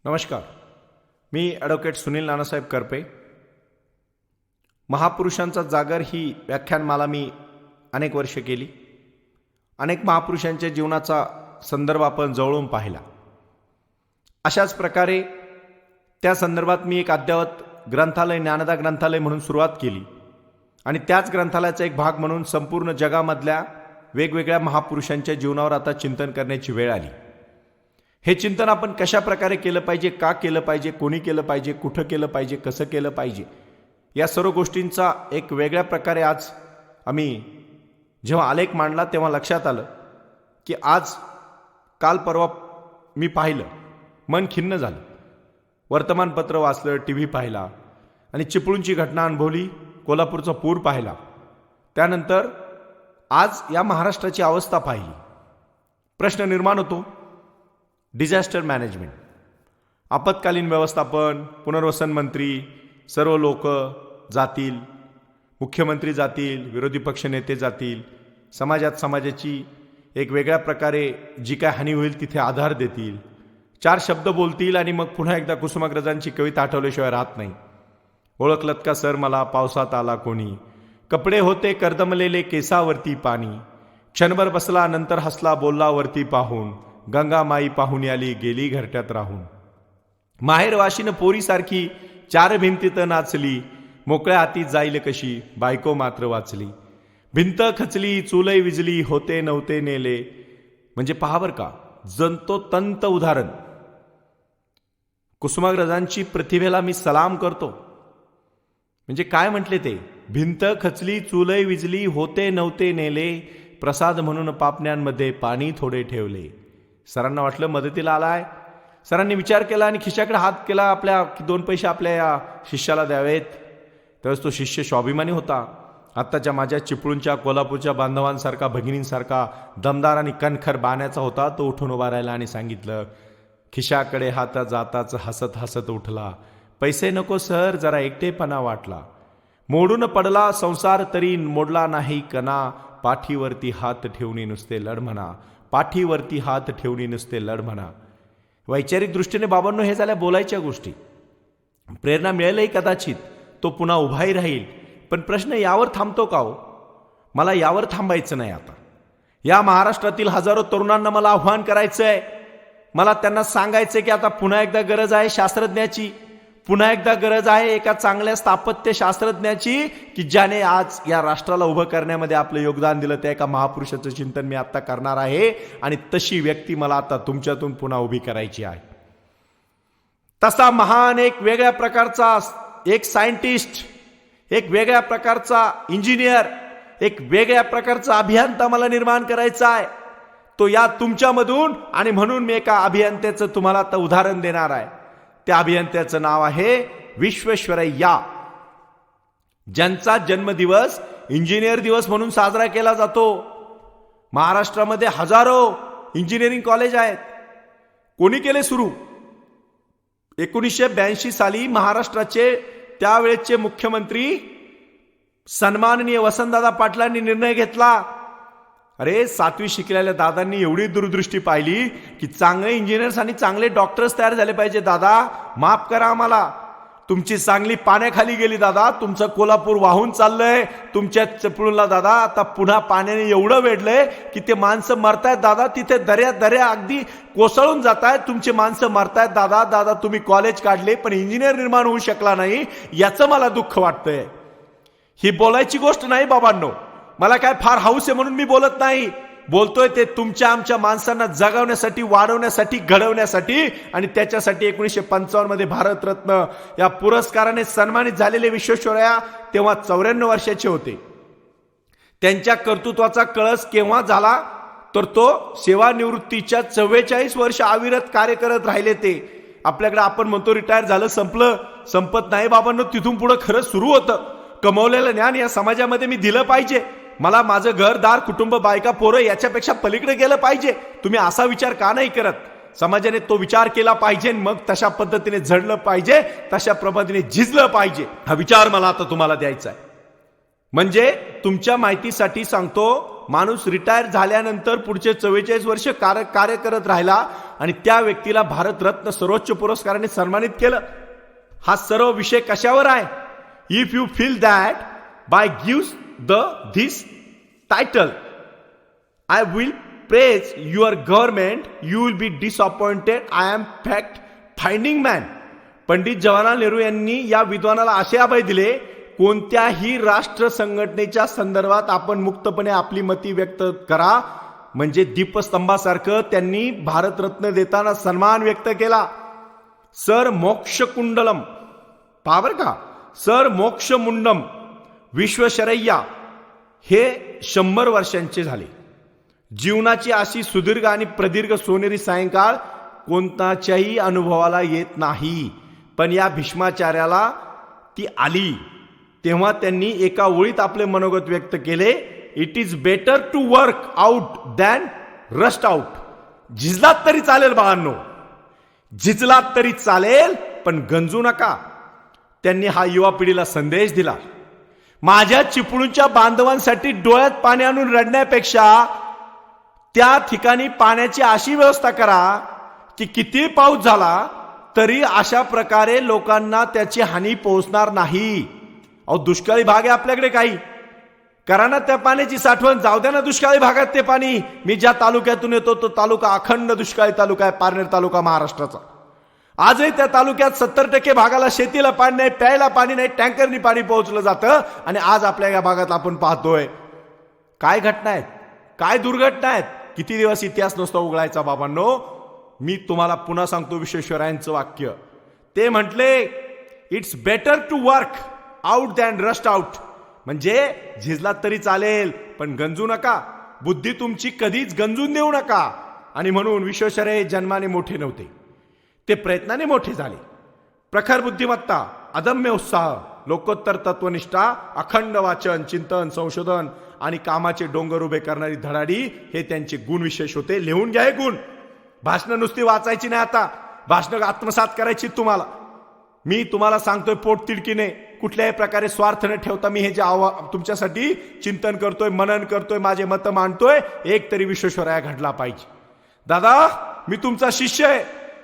नमस्कार. मी ॲडव्होकेट सुनील नानासाहेब करपे. महापुरुषांचा जागर ही व्याख्यानमाला मी अनेक वर्ष केली. अनेक महापुरुषांच्या जीवनाचा संदर्भ आपण जवळून पाहिला. अशाच प्रकारे त्या संदर्भात मी एक अद्ययावत ग्रंथालय, ज्ञानदा ग्रंथालय म्हणून सुरुवात केली आणि त्याच ग्रंथालयाचा एक भाग म्हणून संपूर्ण जगामधल्या वेगवेगळ्या महापुरुषांच्या जीवनावर आता चिंतन करण्याची वेळ आली. हे चिंतन आपण कशा प्रकारे केलं पाहिजे, का केलं पाहिजे, कोणी केलं पाहिजे, कुठं केलं पाहिजे, कसं केलं पाहिजे, या सर्व गोष्टींचा एक वेगळ्या प्रकारे आज आम्ही जेव्हा आलेख मांडला तेव्हा लक्षात आलं की आज काल परवा मी पाहिलं, मन खिन्न झालं. वर्तमानपत्र वाचलं, टी व्ही पाहिला आणि चिपळूणची घटना अनुभवली, कोल्हापूरचा पूर पाहिला. त्यानंतर आज या महाराष्ट्राची अवस्था पाहिली. प्रश्न निर्माण होतो, डिझास्टर मॅनेजमेंट, आपत्कालीन व्यवस्थापन, पुनर्वसन मंत्री, सर्व लोक जातील, मुख्यमंत्री जातील, विरोधी पक्ष नेते जातील, समाजाची एक वेगळ्या प्रकारे जी काय हानी होईल तिथे आधार देतील, 4 शब्द बोलतील आणि मग पुन्हा एकदा कुसुमाग्रजांची कविता आठवल्याशिवाय राहत नाही. ओळखलत का सर मला, पावसात आला कोणी, कपडे होते कर्दमलेले केसावरती पाणी, क्षणभर बसला नंतर हसला बोलला वरती पाहून, गंगा माई पाहून आली गेली घरट्यात राहून, माहेर वाशीन पोरीसारखी 4 भिंतीत नाचली, मोकळ्या हाती जाईल कशी बायको मात्र वाचली, भिंत खचली चुलई विजली होते नव्हते नेले. म्हणजे पहावर का जंतोतंत उदाहरण. कुसुमाग्रजांची प्रतिभेला मी सलाम करतो. म्हणजे काय म्हटले ते, भिंत खचली चुलई विजली होते नव्हते नेले, प्रसाद म्हणून पापण्यांमध्ये पाणी थोडे ठेवले. सरांना वाटलं मदतीला आलाय. सरांनी विचार केला आणि खिशाकडे हात केला, आपल्या 2 पैसे आपल्या या शिष्याला द्यावेत. त्यावेळेस तो शिष्य स्वाभिमानी होता. आत्ताच्या माझ्या चिपळूणच्या कोल्हापूरच्या बांधवांसारखा, भगिनींसारखा दमदार आणि कणखर बाण्याचा होता. तो उठून उभा राहिला आणि सांगितलं, खिशाकडे हात जाताच हसत हसत उठला, पैसे नको सर जरा एकटेपणा वाटला, मोडून पडला संसार तरी मोडला नाही कणा, पाठीवरती हात ठेवणी नुसते लढ म्हणा, पाठीवरती हात ठेवणी नुसते लढ म्हणा. वैचारिक दृष्टीने बाबांनो हे झाल्या बोलायच्या गोष्टी. प्रेरणा मिळेलही कदाचित, तो पुन्हा उभाही राहील. पण प्रश्न यावर थांबतो का हो? मला यावर थांबायचं नाही. आता या महाराष्ट्रातील हजारो तरुणांना मला आव्हान करायचंय. मला त्यांना सांगायचंय की आता पुन्हा एकदा गरज आहे शास्त्रज्ञाची, पुन्हा एकदा गरज आहे एका चांगल्या स्थापत्य शास्त्रज्ञाची की ज्याने आज या राष्ट्राला उभं करण्यामध्ये आपलं योगदान दिलं. त्या एका महापुरुषाचं चिंतन मी आता करणार आहे आणि तशी व्यक्ती मला आता तुमच्यातून पुन्हा उभी करायची आहे. तसा महान एक वेगळ्या प्रकारचा एक सायंटिस्ट, एक वेगळ्या प्रकारचा इंजिनियर, एक वेगळ्या प्रकारचा अभियंता मला निर्माण करायचा आहे. तो या तुमच्यामधून, आणि म्हणून मी एका अभियंत्याचं तुम्हाला आता उदाहरण देणार आहे. त्या अभियंत्याचं नाव आहे विश्वेश्वरय्या, ज्यांचा जन्मदिवस इंजिनियर दिवस म्हणून साजरा केला जातो. महाराष्ट्रामध्ये हजारो इंजिनिअरिंग कॉलेज आहेत. कोणी केले सुरू? 1982 साली महाराष्ट्राचे त्यावेळेचे मुख्यमंत्री सन्माननीय वसंतदादा पाटलांनी निर्णय घेतला. अरे 7वी शिकलेल्या दादांनी एवढी दूरदृष्टी पाहिली की चांगले इंजिनियर्स आणि चांगले डॉक्टर्स तयार झाले पाहिजे. दादा माफ करा आम्हाला, तुमची चांगली पाण्याखाली गेली दादा, तुमचं कोल्हापूर वाहून चाललंय, तुमच्या चिपळूणला दादा आता पुन्हा पाण्याने एवढं वेढलंय की ते माणसं मरतायत दादा, तिथे दर्या अगदी कोसळून जात आहेत, तुमची माणसं मरतायत दादा. दादा तुम्ही कॉलेज काढले पण इंजिनियर निर्माण होऊ शकला नाही, याचं मला दुःख वाटतंय. ही बोलायची गोष्ट नाही बाबांनो. मला काय फार हाऊस आहे म्हणून मी बोलत नाही. बोलतोय ते तुमच्या आमच्या माणसांना जगवण्यासाठी, वाढवण्यासाठी, घडवण्यासाठी. आणि त्याच्यासाठी 1955 मध्ये भारतरत्न या पुरस्काराने सन्मानित झालेले विश्वेश्वरय्या तेव्हा 54 वर्षाचे होते. त्यांच्या कर्तृत्वाचा कळस केव्हा झाला तर तो सेवानिवृत्तीच्या 44 वर्ष अविरत कार्य करत राहिले. ते आपल्याकडे आपण म्हणतो रिटायर झालं, संपलं, संपत नाही बाबांनो. तिथून पुढे खरंच सुरू होतं. कमवलेलं ज्ञान या समाजामध्ये मी दिलं पाहिजे. मला माझं घरदार, कुटुंब, बायका, पोरं याच्यापेक्षा पलीकडे गेलं पाहिजे. तुम्ही असा विचार का नाही करत? समाजाने तो विचार केला पाहिजे, मग तशा पद्धतीने झडलं पाहिजे, तशा पद्धतीने झिजलं पाहिजे. हा विचार मला आता तुम्हाला द्यायचा आहे. म्हणजे तुमच्या माहितीसाठी सांगतो, माणूस रिटायर झाल्यानंतर पुढचे 44 वर्ष कार्य करत राहिला आणि त्या व्यक्तीला भारतरत्न सर्वोच्च पुरस्काराने सन्मानित केलं. हा सर्व विषय कशावर आहे? If you feel that by gives this title I will praise your government you will be disappointed. I am fact finding man. Pandit Jawaharlal Nehru यांनी या विद्वानाला असे अभय दिले, कोणत्याही राष्ट्र संघटनेच्या संदर्भात आपण मुक्तपणे आपली मती व्यक्त करा. म्हणजे दीपस्तंभासारखं त्यांनी भारतरत्न देताना सन्मान व्यक्त केला. सर मोक्षकुंडलम, पावर का, सर मोक्षमुंडम विश्वेश्वरय्या हे 100 वर्षांचे झाले. जीवनाची अशी सुदीर्घ आणि प्रदीर्घ सोनेरी सायंकाळ कोणताच्याही अनुभवाला येत नाही. पण या भीष्माचार्याला ती आली तेव्हा त्यांनी एका ओळीत आपले मनोगत व्यक्त केले. It is better to work out than rust out. झिजलात तरी चालेल बाळांनो, झिजलात तरी चालेल पण गंजू नका. त्यांनी हा युवा पिढीला संदेश दिला. माझ्या चिपळूणच्या बांधवांसाठी डोळ्यात पाणी आणून रडण्यापेक्षा त्या ठिकाणी पाण्याची अशी व्यवस्था करा की किती पाऊस झाला तरी अशा प्रकारे लोकांना त्याची हानी पोहोचणार नाही. अहो दुष्काळी भाग आहे आपल्याकडे, काही करा ना त्या पाण्याची साठवण. जाऊ द्या ना दुष्काळी भागात ते पाणी. मी ज्या तालुक्यातून येतो तो तालुका अखंड दुष्काळी तालुका आहे, पारनेर तालुका महाराष्ट्राचा. आजही त्या तालुक्यात 70% भागाला शेतीला पाणी नाही, प्यायला पाणी नाही, टँकरनी पाणी पोहोचलं जातं. आणि आज आपल्या या भागात आपण पाहतोय काय घटना आहेत, काय दुर्घटना आहेत. किती दिवस इतिहास नसतो उघडायचा बाबांनो. मी तुम्हाला पुन्हा सांगतो विश्वेश्वरायांचं वाक्य. ते म्हटले it's better to work out than rust out. म्हणजे झिजलात तरी चालेल पण गंजू नका. बुद्धी तुमची कधीच गंजून देऊ नका. आणि म्हणून विश्वेश्वरय्या हे जन्माने मोठे नव्हते, ते प्रयत्नाने मोठे झाले. प्रखर बुद्धिमत्ता, अदम्य उत्साह, लोकोत्तर तत्वनिष्ठा, अखंड वाचन, चिंतन, संशोधन आणि कामाचे डोंगर उभे करणारी धडाडी हे त्यांचे गुण विशेष होते. लिहून घ्या हे गुण. भाषणं नुसती वाचायची नाही, आता भाषणं आत्मसात करायची तुम्हाला. मी तुम्हाला सांगतोय पोट तिडकीने, कुठल्याही प्रकारे स्वार्थ न ठेवता मी हे जे तुमच्यासाठी चिंतन करतोय, मनन करतोय, माझे मत मांडतोय. एक तरी विश्वेश्वरय्या घडला पाहिजे. दादा मी तुमचा शिष्य आहे.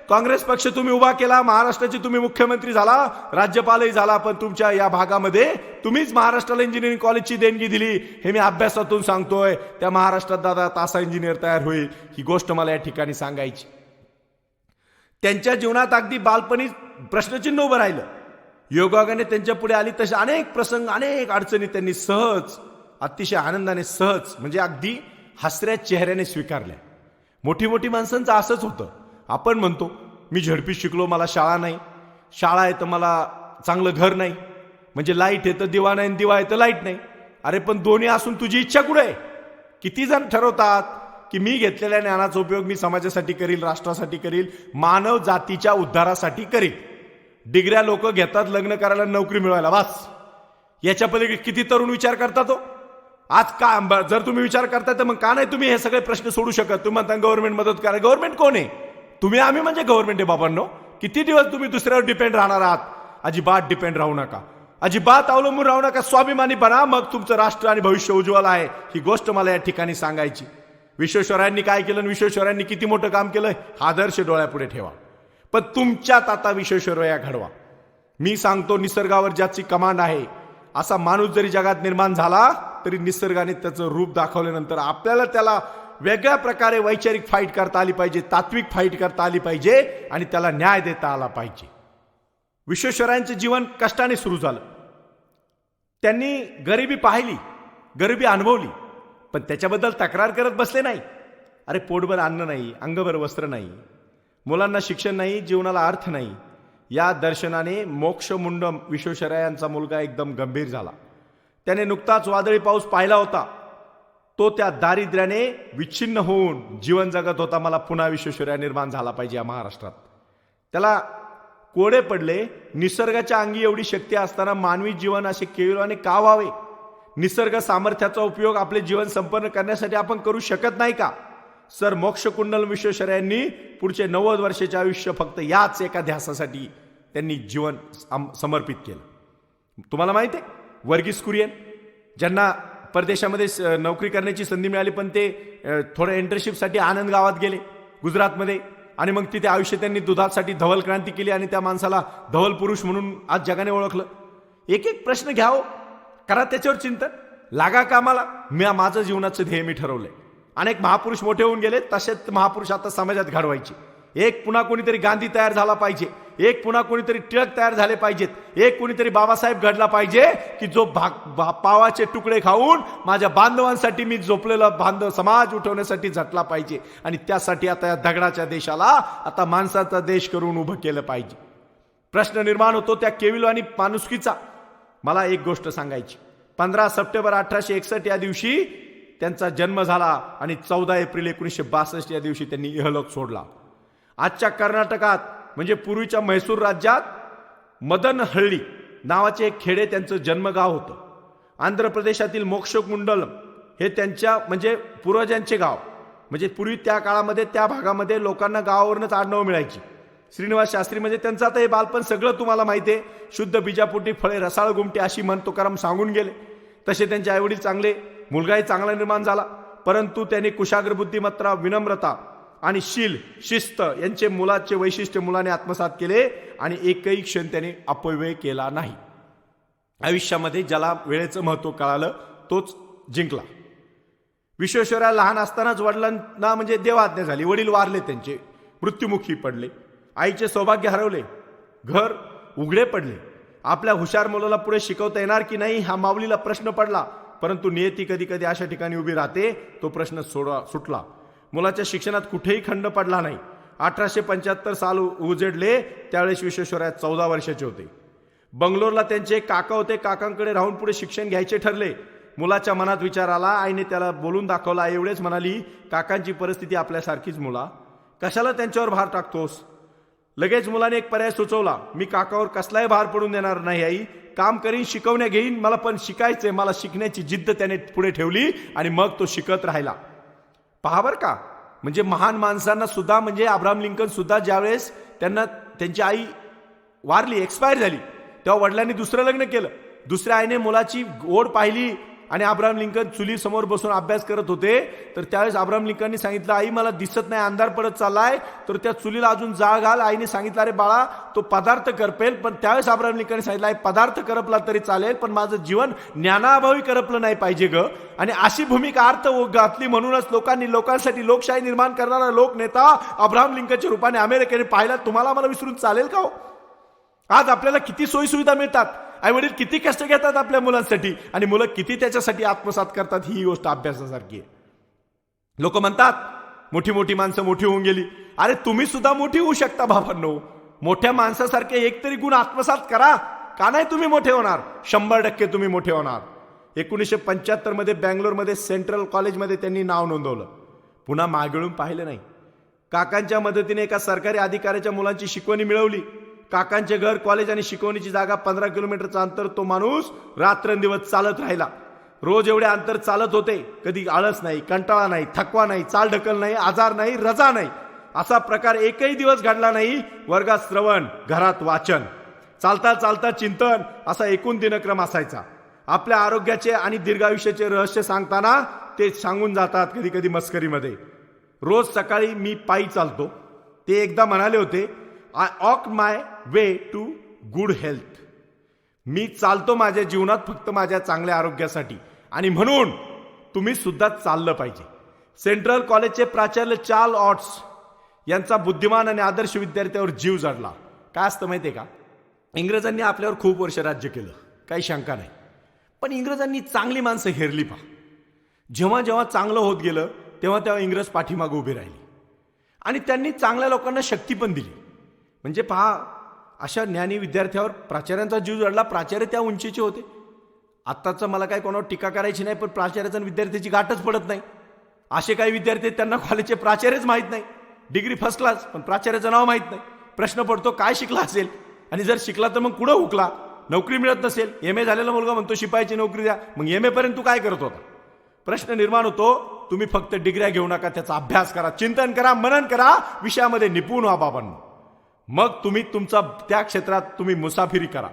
काँग्रेस पक्ष तुम्ही उभा केला, महाराष्ट्राचे तुम्ही मुख्यमंत्री झाला, राज्यपालही झाला, पण तुमच्या या भागामध्ये तुम्हीच महाराष्ट्राला इंजिनिअरिंग कॉलेजची देणगी दिली. हे मी अभ्यासातून सांगतोय. त्या महाराष्ट्रात दादा तासा इंजिनियर तयार होईल, ही गोष्ट मला या ठिकाणी सांगायची. त्यांच्या जीवनात अगदी बालपणी प्रश्नचिन्ह उभं राहिलं. योगायोगाने त्यांच्या पुढे आली तसे अनेक प्रसंग, अनेक अडचणी त्यांनी सहज, अतिशय आनंदाने, सहज म्हणजे अगदी हसऱ्या चेहऱ्याने स्वीकारल्या. मोठी मोठी माणसांचं असंच होतं. आपण म्हणतो मी झडपीत शिकलो, मला शाळा नाही, शाळा आहे तर मला चांगलं घर नाही, म्हणजे लाईट आहे तर दिवा नाही, दिवा आहे तर लाईट नाही. अरे पण दोन्ही असून तुझी इच्छा कुठे आहे? किती जण ठरवतात की मी घेतलेल्या ज्ञानाचा उपयोग मी समाजासाठी करील, राष्ट्रासाठी करील, मानव जातीच्या उद्धारासाठी करील. डिग्र्या लोक घेतात लग्न करायला, नोकरी मिळवायला, बस. याच्या पलीकडे किती तरुण विचार करतात हो. आज का जर तुम्ही विचार करताय तर मग का नाही तुम्ही हे सगळे प्रश्न सोडू शकत? तुम्ही म्हणता गव्हर्नमेंट मदत करा. गव्हर्नमेंट कोण आहे? तुम्ही आम्ही म्हणजे गव्हर्नमेंट आहे बाबांनो. किती दिवस तुम्ही दुसऱ्यावर डिपेंड राहणार आहात? अजिबात डिपेंड राहू नका, अजिबात अवलंबून राहू नका. स्वाभिमानी बना, मग तुमचं राष्ट्र आणि भविष्य उज्ज्वल आहे. ही गोष्ट मला या ठिकाणी सांगायची. विश्वेश्वरय्यांनी काय केलं, विश्वेश्वरय्यांनी किती मोठं काम केलं, हा आदर्श डोळ्यापुढे ठेवा. पण तुमच्यात आता विश्वेश्वरय्या घडवा. मी सांगतो निसर्गावर ज्याची कमांड आहे असा माणूस जरी जगात निर्माण झाला तरी निसर्गाने त्याचं रूप दाखवल्यानंतर आपल्याला त्याला वेगळ्या प्रकारे वैचारिक फाईट करता आली पाहिजे, तात्विक फाईट करता आली पाहिजे आणि त्याला न्याय देता आला पाहिजे. विश्वेश्वरय्यांचं जीवन कष्टाने सुरू झालं. त्यांनी गरिबी पाहिली, गरिबी अनुभवली, पण त्याच्याबद्दल तक्रार करत बसले नाही. अरे पोटभर अन्न नाही, अंगभर वस्त्र नाही, मुलांना शिक्षण नाही, जीवनाला अर्थ नाही. या दर्शनाने मोक्षमुंड विश्वेश्वरय्यांचा मुलगा एकदम गंभीर झाला. त्याने नुकताच वादळी पाऊस पाहिला होता. तो त्या दारिद्र्याने विच्छिन्न होऊन जीवन जगत होता. मला पुन्हा विश्वेश्वरय्या निर्माण झाला पाहिजे या महाराष्ट्रात. त्याला कोडे पडले. निसर्गाच्या अंगी एवढी शक्ती असताना मानवी जीवन असे केविलवाने का व्हावे? निसर्ग सामर्थ्याचा उपयोग आपले जीवन संपन्न करण्यासाठी आपण करू शकत नाही का? सर मोक्षकुंडल विश्वेश्वरय्यांनी पुढचे 90 वर्षाचे आयुष्य फक्त याच एका ध्यासासाठी त्यांनी जीवन समर्पित केलं. तुम्हाला माहिती आहे वर्गीस कुरियन, ज्यांना परदेशामध्ये नोकरी करण्याची संधी मिळाली, पण ते थोड्या इंटर्नशिपसाठी आनंद गावात गेले गुजरातमध्ये, आणि मग तिथे आयुष्य त्यांनी दुधासाठी धवल क्रांती केली आणि त्या माणसाला धवल पुरुष म्हणून आज जगाने ओळखलं. एक एक प्रश्न घ्याव, करा त्याच्यावर चिंतन, लागा कामाला. माझं जीवनाचं ध्येय मी ठरवलंय. अनेक महापुरुष मोठे होऊन गेले, तसेच महापुरुष आता समाजात घडवायचे. एक पुन्हा कोणीतरी गांधी तयार झाला पाहिजे, एक पुन्हा कोणीतरी टिळक तयार झाले पाहिजेत, एक कोणीतरी बाबासाहेब घडला पाहिजे की जो पावाचे तुकडे खाऊन माझ्या बांधवांसाठी मी झोपलेला बांधव समाज उठवण्यासाठी झटला पाहिजे. आणि त्यासाठी आता या दगडाच्या देशाला आता माणसाचा देश करून उभं केलं पाहिजे. प्रश्न निर्माण होतो त्या केविल आणि माणुसकीचा. मला एक गोष्ट सांगायची. 15 सप्टेंबर 1861 या दिवशी त्यांचा जन्म झाला आणि 14 एप्रिल 1962 या दिवशी त्यांनी इहलोक सोडला. आजच्या कर्नाटकात म्हणजे पूर्वीच्या म्हैसूर राज्यात मदनहळ्ळी नावाचे एक खेडे त्यांचं जन्मगाव होतं. आंध्र प्रदेशातील मोक्षकुंडलम हे त्यांच्या म्हणजे पूर्वजांचे गाव. म्हणजे पूर्वी त्या काळामध्ये त्या भागामध्ये लोकांना गावावरूनच आडनाव मिळायची. श्रीनिवास शास्त्री म्हणजे त्यांचं आता हे बालपण सगळं तुम्हाला माहिती आहे. शुद्ध बीजापोटी फळे रसाळ गुमटे अशी मन तुकाराम सांगून गेले. तसे त्यांचे आईवडील चांगले, मुलगाही चांगला निर्माण झाला, परंतु त्यांनी कुशाग्र बुद्धिमत्ता, विनम्रता आणि शिस्त यांचे मुलाचे वैशिष्ट्य मुलाने आत्मसात केले आणि एकही क्षण त्याने अपव्यय केला नाही. आयुष्यामध्ये ज्याला वेळेचं महत्त्व कळालं तोच जिंकला. विश्वेश्वरय्या लहान असतानाच वडिलांना म्हणजे देवाज्ञा झाली. वडील वारले, त्यांचे मृत्युमुखी पडले. आईचे सौभाग्य हरवले, घर उघडे पडले. आपल्या हुशार मुलाला पुढे शिकवता येणार की नाही हा माऊलीला प्रश्न पडला, परंतु नियती कधी कधी अशा ठिकाणी उभी राहते. तो प्रश्न सुटला. मुलाच्या शिक्षणात कुठेही खंड पडला नाही. 1875 साल उजेडले त्यावेळेस विश्वेश्वरय्या 14 वर्षाचे होते. बंगलोरला त्यांचे एक काका होते. काकांकडे राहून पुढे शिक्षण घ्यायचे ठरले. मुलाच्या मनात विचार आला. आईने त्याला बोलून दाखवला. एवढेच म्हणाली, काकांची परिस्थिती आपल्यासारखीच, मुला कशाला त्यांच्यावर भार टाकतोस. लगेच मुलाने एक पर्याय सुचवला. मी काकावर कसलाही भार पडून देणार नाही आई, काम करीन, शिकवण्या घेईन, मला पण शिकायचंय. मला शिकण्याची जिद्द त्याने पुढे ठेवली आणि मग तो शिकत राहिला. पहा बर का, म्हणजे महान माणसांना सुद्धा, म्हणजे अब्राहम लिंकन सुद्धा ज्यावेळेस त्यांना त्यांची आई वारली, एक्सपायर झाली, तेव्हा वडिलांनी दुसरं लग्न केलं. दुसऱ्या आईने मुलाची ओढ पाहिली आणि अब्राहम लिंकन चुली समोर बसून अभ्यास करत होते. तर त्यावेळेस अब्राहम लिंकननी सांगितलं, आई मला दिसत नाही, अंधार पडत चाललाय, तर त्या चुलीला अजून जाळ घाल. आईने सांगितलं, अरे बाळा तो पदार्थ करपेल. पण त्यावेळेस अब्राहम लिंकनने सांगितलं, आई पदार्थ करपला तरी चालेल, पण माझं जीवन ज्ञानाभावी करपलं नाही पाहिजे ग. आणि अशी भूमिका अर्थ घातली. म्हणूनच लोकांनी लोकांसाठी लोकशाही निर्माण करणारा लोकनेता अब्राहम लिंकनच्या रूपाने अमेरिकेने पाहिला. तुम्हाला मला विसरून चालेल का हो? आज आपल्याला किती सोयीसुविधा मिळतात, आई वडील किती कष्ट घेतात आपल्या मुलांसाठी, आणि मुलं किती त्याच्यासाठी आत्मसात करतात, ही गोष्ट अभ्यासासारखी आहे. लोक म्हणतात मोठी मोठी माणसं मोठी होऊन गेली. अरे तुम्ही सुद्धा मोठी होऊ शकता बाबांनो. मोठ्या माणसासारखे एक तरी गुण आत्मसात करा. का नाही तुम्ही मोठे होणार? 100% तुम्ही मोठे होणार. 1975 मध्ये बँगलोरमध्ये सेंट्रल कॉलेजमध्ये त्यांनी नाव नोंदवलं. पुन्हा मागेळून पाहिलं नाही. काकांच्या मदतीने एका सरकारी अधिकाऱ्याच्या मुलांची शिकवणी मिळवली. काकांचे घर, कॉलेज आणि शिकवणीची जागा 15 किलोमीटरचं अंतर. तो माणूस रात्रंदिवस चालत राहिला. रोज एवढे अंतर चालत होते. कधी आळस नाही, कंटाळा नाही, थकवा नाही, चाल ढकल नाही, आजार नाही, रजा नाही. असा प्रकार एकही दिवस घडला नाही. वर्गात श्रवण, घरात वाचन, चालता चालता चिंतन, असा एकूण दिनक्रम असायचा. आपल्या आरोग्याचे आणि दीर्घायुष्याचे रहस्य सांगताना ते सांगून जातात कधी कधी मस्करीमध्ये. रोज सकाळी मी पायी चालतो. ते एकदा म्हणाले होते, I walk my way to good health. मी चालतो माझ्या जीवनात फक्त माझ्या चांगल्या आरोग्यासाठी, आणि म्हणून तुम्ही सुद्धा चाललं पाहिजे. सेंट्रल कॉलेजचे प्राचार्य चार्ल्स ऑट्स यांचा बुद्धिमान आणि आदर्श विद्यार्थ्यावर जीव जडला. काय असतं माहितीये का, इंग्रजांनी आपल्यावर खूप वर्ष राज्य केलं, काही शंका नाही. पण इंग्रजांनी चांगली माणसं हेरली पहा. जेव्हा जेव्हा चांगलं होत गेलं तेव्हा तेव्हा इंग्रज पाठीमागे उभे राहिले आणि त्यांनी चांगल्या लोकांना शक्ती पण दिली. म्हणजे पहा, अशा ज्ञानी विद्यार्थ्यावर प्राचार्यांचा जीव जडला. प्राचार्य त्या उंचीचे होते. आत्ताचं मला काय कोणावर टीका करायची नाही, पण प्राचार्याचा विद्यार्थ्याची गाठच पडत नाही. असे काही विद्यार्थी त्यांना कॉलेजचे प्राचार्यच माहीत नाही. डिग्री फर्स्ट क्लास, पण प्राचार्याचं नाव माहीत नाही. प्रश्न पडतो, काय शिकला असेल, आणि जर शिकला तर मग कुठं हुकला? नोकरी मिळत नसेल. MA झालेला मुलगा म्हणतो शिपायाची नोकरी द्या, मग MA पर्यंत तू काय करत होता? प्रश्न निर्माण होतो. तुम्ही फक्त डिग्र्या घेऊ नका, त्याचा अभ्यास करा, चिंतन करा, मनन करा, विषयामध्ये निपुण व्हा बाबांनो. मग तुम्ही तुमचा त्या क्षेत्रात तुम्ही मुसाफिरी करा,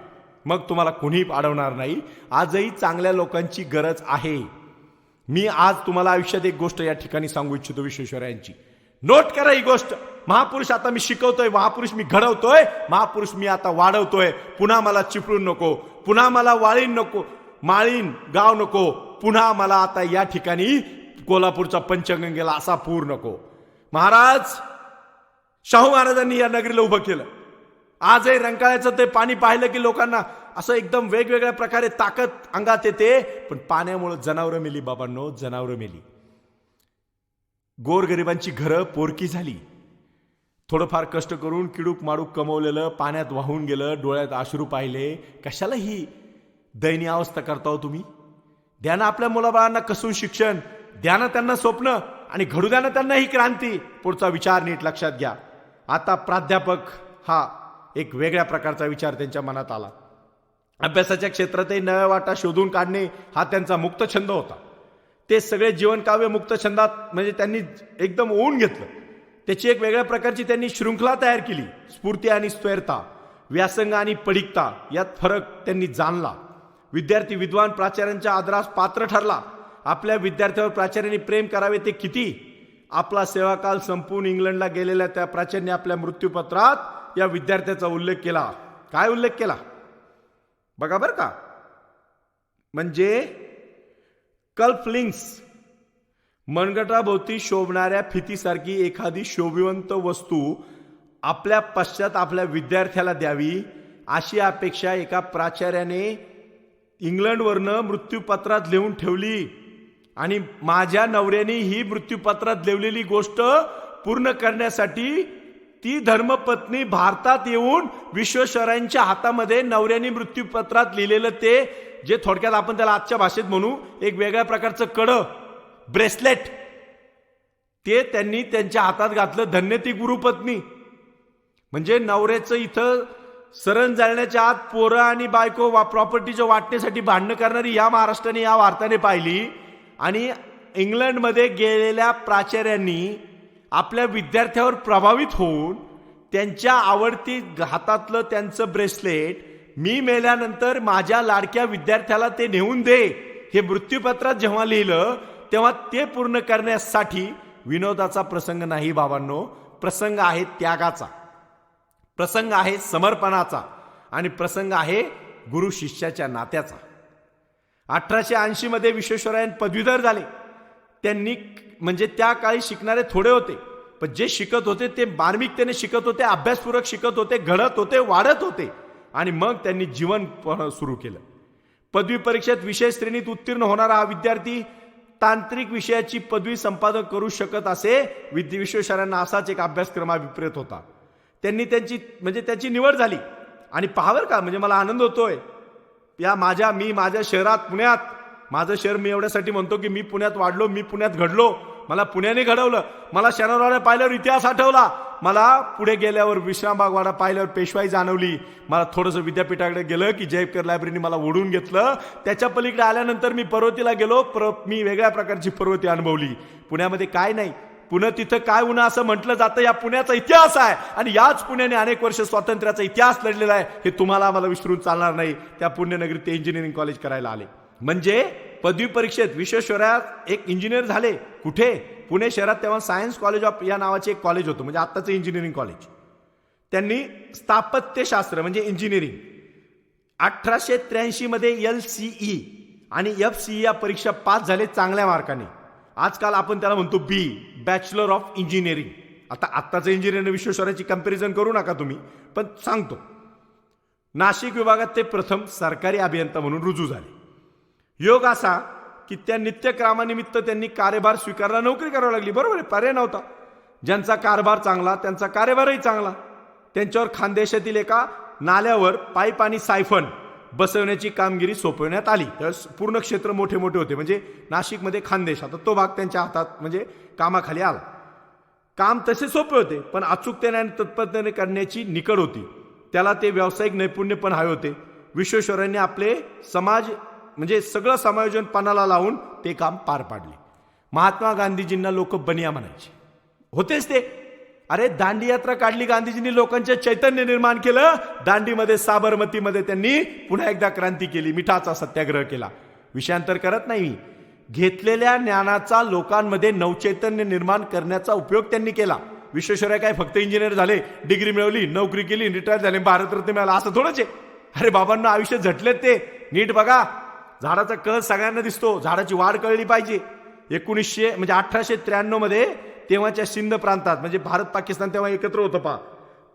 मग तुम्हाला कोणीही अडवणार नाही. आजही चांगल्या लोकांची गरज आहे. मी आज तुम्हाला आयुष्यात एक गोष्ट या ठिकाणी सांगू इच्छितो विश्वेश्वरयांची. नोट करा ही गोष्ट. महापुरुष आता मी शिकवतोय, महापुरुष मी घडवतोय, महापुरुष मी आता वाढवतोय. पुन्हा मला चिपळूण नको, पुन्हा मला वाळीन नको, माळीन गाव नको, पुन्हा मला आता या ठिकाणी कोल्हापूरचा पंचगंगेला असा पूर नको. महाराज शाहू महाराजांनी या नगरीला उभं केलं. आजही रंकाळ्याचं ते पाणी पाहिलं की लोकांना असं एकदम वेगवेगळ्या प्रकारे ताकद अंगात येते. पण पाण्यामुळे जनावरं मेली बाबांनो, जनावरं मेली. गोरगरिबांची घरं पोरकी झाली. थोडंफार कष्ट करून किडूक माडूक कमवलेलं पाण्यात वाहून गेलं, डोळ्यात अश्रू पाहिले. कशाला ही दयनीय अवस्था करता हो तुम्ही? द्या ना आपल्या मुलाबाळांना कसून शिक्षण, द्या ना त्यांना स्वप्न, आणि घडू द्या ना त्यांना ही क्रांती. पुढचा विचार नीट लक्षात घ्या. आता प्राध्यापक हा एक वेगळ्या प्रकारचा विचार त्यांच्या मनात आला. अभ्यासाच्या क्षेत्रातही नव्या वाटा शोधून काढणे हा त्यांचा मुक्त छंद होता. ते सगळे जीवनकाव्य मुक्त छंदात म्हणजे त्यांनी एकदम ओढून घेतलं. त्याची एक वेगळ्या प्रकारची त्यांनी शृंखला तयार केली. स्फूर्ती आणि स्वैरता, व्यासंग आणि पडिकता यात फरक त्यांनी जाणला. विद्यार्थी विद्वान प्राचार्यांच्या आदरास पात्र ठरला. आपल्या विद्यार्थ्यावर प्राचार्यांनी प्रेम करावे ते किती. आपला सेवाकाल संपून इंग्लंडला गेलेल्या त्या प्राचार्यांनी आपल्या मृत्यूपत्रात या विद्यार्थ्याचा उल्लेख केला. काय उल्लेख केला बघा बर का. म्हणजे कल्फलिंग्स, मनगटाभोवती शोभणाऱ्या फितीसारखी एखादी शोभिवंत वस्तू आपल्या पश्चात आपल्या विद्यार्थ्याला द्यावी अशी अपेक्षा एका प्राचार्याने इंग्लंडवरनं मृत्यूपत्रात लिहून ठेवली. आणि माझ्या नवऱ्याने ही मृत्यूपत्रात लिहिलेली गोष्ट पूर्ण करण्यासाठी ती धर्मपत्नी भारतात येऊन विश्वेश्वरायांच्या हातामध्ये नवऱ्याने मृत्यूपत्रात लिहिलेलं ते जे थोडक्यात आपण त्याला आजच्या भाषेत म्हणू एक वेगळ्या प्रकारचं कडं, ब्रेसलेट, ते त्यांनी त्यांच्या हातात घातलं. धन्य ती गुरुपत्नी. म्हणजे नवऱ्याचं इथं सरण जाळण्याच्या आत पोरं आणि बायको प्रॉपर्टीच्या वाटण्यासाठी भांडणं करणारी या महाराष्ट्राने या भारताने पाहिली. आणि इंग्लंडमध्ये गेलेल्या प्राचार्यांनी आपल्या विद्यार्थ्यावर प्रभावित होऊन त्यांच्या आवडती हातातलं त्यांचं ब्रेसलेट मी मेल्यानंतर माझ्या लाडक्या विद्यार्थ्याला ते नेऊन दे हे मृत्यूपत्रात जेव्हा लिहिलं तेव्हा ते पूर्ण करण्यासाठी विनोदाचा प्रसंग नाही बाबांनो. प्रसंग आहे त्यागाचा, प्रसंग आहे समर्पणाचा, आणि प्रसंग आहे गुरु शिष्याच्या नात्याचा. 1880 मध्ये विश्वेश्वरायण पदवीधर झाले. त्यांनी म्हणजे त्या काळी शिकणारे थोडे होते, पण जे शिकत होते ते मार्मिकतेने शिकत होते, अभ्यासपूर्वक शिकत होते, घडत होते, वाढत होते. आणि मग त्यांनी जीवन सुरू केलं. पदवी परीक्षेत विषय श्रेणीत उत्तीर्ण होणारा हा विद्यार्थी तांत्रिक विषयाची पदवी संपादन करू शकत असे. विश्वेश्वरायांना असाच एक अभ्यासक्रम अभिप्रेत होता. त्यांनी त्याची निवड झाली. आणि पाहावर का म्हणजे मला आनंद होतोय या माझ्या शहरात पुण्यात, माझं शहर मी एवढ्यासाठी म्हणतो की मी पुण्यात वाढलो, मी पुण्यात घडलो, मला पुण्याने घडवलं. मला शनिवारवाडा पाहिल्यावर इतिहास आठवला, मला पुढे गेल्यावर विश्रामबाग वाडा पाहिल्यावर पेशवाई जाणवली, मला थोडंसं विद्यापीठाकडे गेलं की जयकर लायब्ररीने मला ओढून घेतलं. त्याच्या पलीकडे आल्यानंतर मी पर्वतीला गेलो, मी वेगळ्या प्रकारची पर्वती अनुभवली. पुण्यामध्ये काय नाही, पुणे तिथं काय उन्हा असं म्हटलं जातं. या पुण्याचा इतिहास आहे आणि याच पुण्याने अनेक वर्ष स्वातंत्र्याचा इतिहास लढलेला आहे. हे तुम्हाला मला विसरून चालणार नाही. त्या पुण्यनगरीत ते इंजिनिअरिंग कॉलेज करायला आले. म्हणजे पदवी परीक्षेत विश्वेश्वरात एक इंजिनियर झाले. कुठे? पुणे शहरात. तेव्हा सायन्स कॉलेज ऑफ या नावाचे एक कॉलेज होतं, म्हणजे आत्ताचं इंजिनिअरिंग कॉलेज. त्यांनी स्थापत्यशास्त्र म्हणजे इंजिनिअरिंग 1883 मध्ये LCE आणि FCE या परीक्षा पास झाले चांगल्या मार्काने. आजकाल आपण त्याला म्हणतो बी, बॅचलर ऑफ इंजिनिअरिंग. आत्ताचं इंजिनिअरिंग विश्वेश्वराची कंपॅरिझन करू नका तुम्ही, पण सांगतो. नाशिक विभागात ते प्रथम सरकारी अभियंता म्हणून रुजू झाले. योग असा की त्या नित्यक्रमानिमित्त त्यांनी कार्यभार स्वीकारला, नोकरी करावी लागली. बरोबर आहे, पर्याय नव्हता. ज्यांचा कारभार चांगला त्यांचा कार्यभारही चांगला. त्यांच्यावर खानदेशातील एका नाल्यावर पाईप आणि सायफन बसवण्याची कामगिरी सोपवण्यात आली. तर पूर्ण क्षेत्र मोठे मोठे होते, म्हणजे नाशिकमध्ये खानदेश, आता तो भाग त्यांच्या हातात म्हणजे कामाखाली आला. काम तसे सोपे होते, पण अचूकतेने आणि तत्परतेने करण्याची निकड होती. त्याला ते व्यावसायिक नैपुण्य पण हवे होते. विश्वेश्वरायांनी आपले समाज म्हणजे सगळं समायोजन पणाला लावून ते काम पार पाडले. महात्मा गांधीजींना लोक बनिया म्हणायचे होतेच ते. अरे दांडी यात्रा काढली गांधीजींनी, लोकांचे चैतन्य निर्माण केलं. दांडीमध्ये साबरमतीमध्ये त्यांनी पुन्हा एकदा क्रांती केली, मिठाचा सत्याग्रह केला. विषयांतर करत नाही मी. घेतलेल्या ज्ञानाचा लोकांमध्ये नवचैतन्य निर्माण करण्याचा उपयोग त्यांनी केला. विश्वेश्वरय्या काय फक्त इंजिनियर झाले, डिग्री मिळवली, नोकरी केली, रिटायर झाले, भारतरत्न मिळाला असं थोडंच आहे. अरे बाबांना आयुष्य झटलेत ते. नीट बघा, झाडाचा कळ सगळ्यांना दिसतो, झाडाची वाढ कळली पाहिजे. 1893 मध्ये तेव्हाच्या सिंध प्रांतात, म्हणजे भारत पाकिस्तान तेव्हा एकत्र होतं पहा,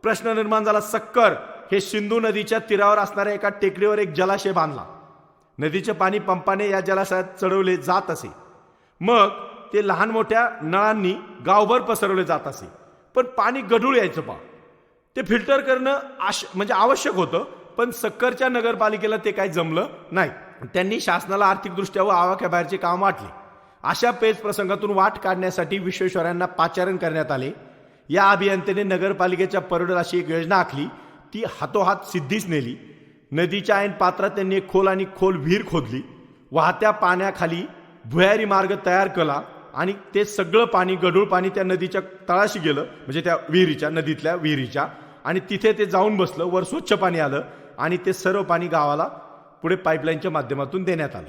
प्रश्न निर्माण झाला. सक्कर हे सिंधू नदीच्या तीरावर असणाऱ्या एका टेकडीवर एक जलाशय बांधला. नदीचे पाणी पंपाने या जलाशयात चढवले जात असे. मग ते लहान मोठ्या नळांनी गावभर पसरवले जात असे. पण पाणी गढूळ यायचं पहा. ते फिल्टर करणं म्हणजे आवश्यक होतं, पण सक्करच्या नगरपालिकेला ते काही जमलं नाही. त्यांनी शासनाला आर्थिकदृष्ट्या व आवाक्याबाहेरचे काम वाटले. अशा पेच प्रसंगातून वाट काढण्यासाठी विश्वेश्वरय्यांना पाचारण करण्यात आले. या अभियंत्याने नगरपालिकेच्या परोडेल अशी एक योजना आखली. ती हातोहात सिद्धीस नेली. नदीच्या ऐन पात्रात त्यांनी एक खोल विहीर खोदली. वाहत्या पाण्याखाली भुयारी मार्ग तयार केला आणि ते सगळं पाणी, गढूळ पाणी त्या नदीच्या तळाशी गेलं, म्हणजे त्या नदीतल्या विहिरीच्या, आणि तिथे ते जाऊन बसलं. वर स्वच्छ पाणी आलं आणि ते सर्व पाणी गावाला पुढे पाईपलाईनच्या माध्यमातून देण्यात आलं.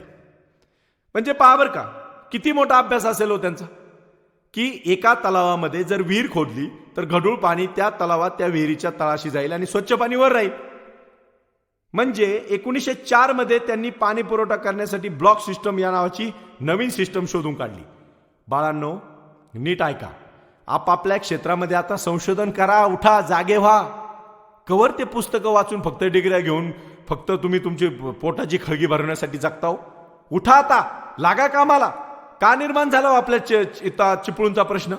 म्हणजे पहा बरं का, किती मोठा अभ्यास असेल हो त्यांचा, की एका तलावामध्ये जर विहीर खोदली तर गढूळ पाणी त्या तलावात, त्या विहिरीच्या तळाशी जाईल आणि स्वच्छ पाणी वर राहील. म्हणजे 1904 मध्ये त्यांनी पाणी पुरवठा करण्यासाठी ब्लॉक सिस्टम या नावाची नवीन सिस्टम शोधून काढली. बाळांनो, नीट ऐका. आपापल्या क्षेत्रामध्ये आता संशोधन करा, उठा, जागे व्हा. कवर ते पुस्तकं वाचून फक्त डिग्र्या घेऊन फक्त तुम्ही तुमची पोटाची खळगी भरण्यासाठी जगता हो. उठा आता, लागा कामाला. का निर्माण झाला आपल्या चिपळूणचा प्रश्न?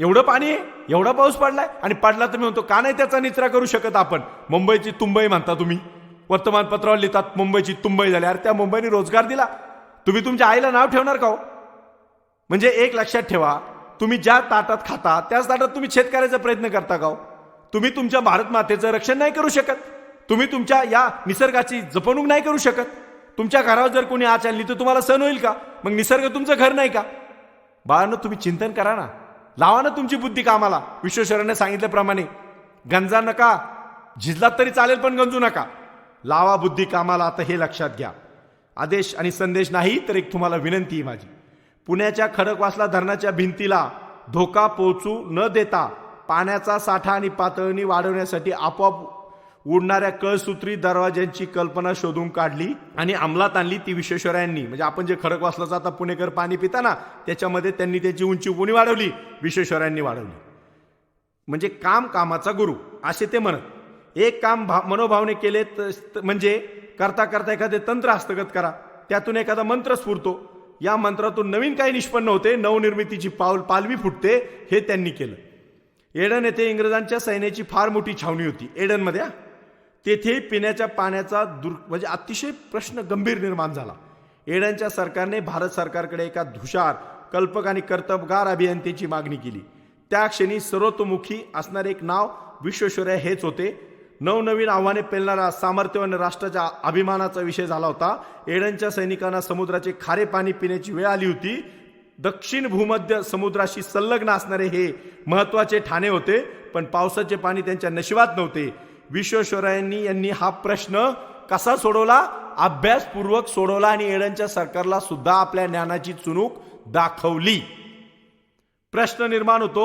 एवढं पाणी आहे, एवढा पाऊस पडलाय, आणि पडला तर मी म्हणतो का नाही त्याचा निचरा करू शकत आपण? मुंबईची तुंबई म्हणता तुम्ही, वर्तमानपत्रावर लिहितात मुंबईची तुंबई झाली. अरे त्या मुंबईने रोजगार दिला, तुम्ही तुमच्या आईला नाव ठेवणार का हो? म्हणजे एक लक्षात ठेवा, तुम्ही ज्या ताटात खाता त्याच ताटात तुम्ही शेतकऱ्याचा प्रयत्न करता का हो? तुम्ही तुमच्या भारत मातेचं रक्षण नाही करू शकत, तुम्ही तुमच्या या निसर्गाची जपणूक नाही करू शकत. तुमच्या घरावर जर कोणी आच आणली तर तुम्हाला सहन होईल का? मग निसर्ग तुमचं घर नाही का? बाळांनो, तुम्ही चिंतन करा ना, लावा ना तुमची बुद्धी कामाला. विश्वेश्वरय्याने सांगितल्याप्रमाणे गंजा नका, झिजलात तरी चालेल पण गंजू नका. लावा बुद्धी कामाला. आता हे लक्षात घ्या. आदेश आणि संदेश नाही, तर एक तुम्हाला विनंती आहे माझी. पुण्याच्या खडकवासला धरणाच्या भिंतीला धोका पोहोचू न देता पाण्याचा साठा आणि पातळी वाढवण्यासाठी आपोआप उडणाऱ्या कळसूत्री दरवाज्यांची कल्पना शोधून काढली आणि अंमलात आणली. ती विश्वेश्वरय्यांनी. म्हणजे आपण जे खडकवासलाचं आता पुणेकर पाणी पिता ना, त्याच्यामध्ये त्यांनी त्याची उंची कोणी वाढवली? विश्वेश्वरय्यांनी वाढवली. म्हणजे काम कामाचा गुरु असे ते म्हणत. एक काम मनोभावने केले म्हणजे करता करता एखादे तंत्र हस्तगत करा, त्यातून एखादा मंत्र स्फुरतो. या मंत्रातून नवीन काही निष्पन्न होते, नवनिर्मितीची पालवी फुटते. हे त्यांनी केलं. एडन येथे इंग्रजांच्या सैन्याची फार मोठी छावणी होती. एडनमध्ये तेथे पिण्याच्या पाण्याचा म्हणजे अतिशय प्रश्न गंभीर निर्माण झाला. एडनच्या सरकारने भारत सरकारकडे एका हुशार, कल्पक आणि कर्तबगार अभियंत्याची मागणी केली. त्या क्षणी सर्वतोमुखी असणारे एक नाव विश्वेश्वरय्या हेच होते. नवनवीन आव्हाने पेलणारा, सामर्थ्यवान राष्ट्राच्या अभिमानाचा विषय झाला होता. एडनच्या सैनिकांना समुद्राचे खारे पाणी पिण्याची वेळ आली होती. दक्षिण भूमध्य समुद्राशी संलग्न असणारे हे महत्वाचे ठाणे होते, पण पावसाचे पाणी त्यांच्या नशिबात नव्हते. विश्वेश्वरय्यांनी हा प्रश्न कसा सोडवला? अभ्यासपूर्वक सोडवला आणि एडनच्या सरकारला सुद्धा आपल्या ज्ञानाची चुणूक दाखवली. प्रश्न निर्माण होतो,